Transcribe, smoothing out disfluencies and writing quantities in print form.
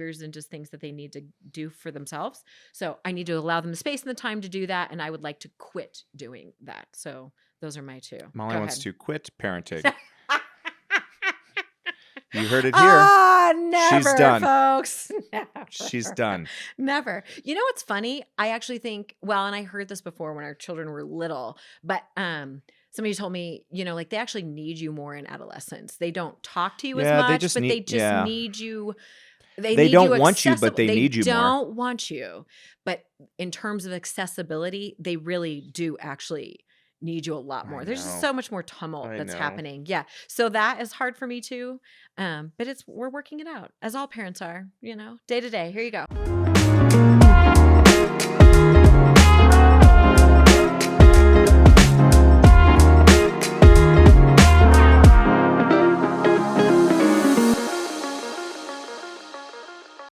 and just things that they need to do for themselves. So I need to allow them the space and the time to do that. And I would like to quit doing that. So those are my two. Molly Go wants ahead. to quit parenting. You heard it here. Never, She's done. folks. Never. She's done. Never. You know what's funny? I actually think, well, and I heard this before when our children were little, but somebody told me, like they actually need you more in adolescence. They don't talk to you as much, but they just need you. They don't want you, but they need you more. They don't want you. But in terms of accessibility, they really do actually need you a lot more. There's just so much more tumult that's happening. Yeah. So that is hard for me too. But we're working it out, as all parents are, day to day. Here you go.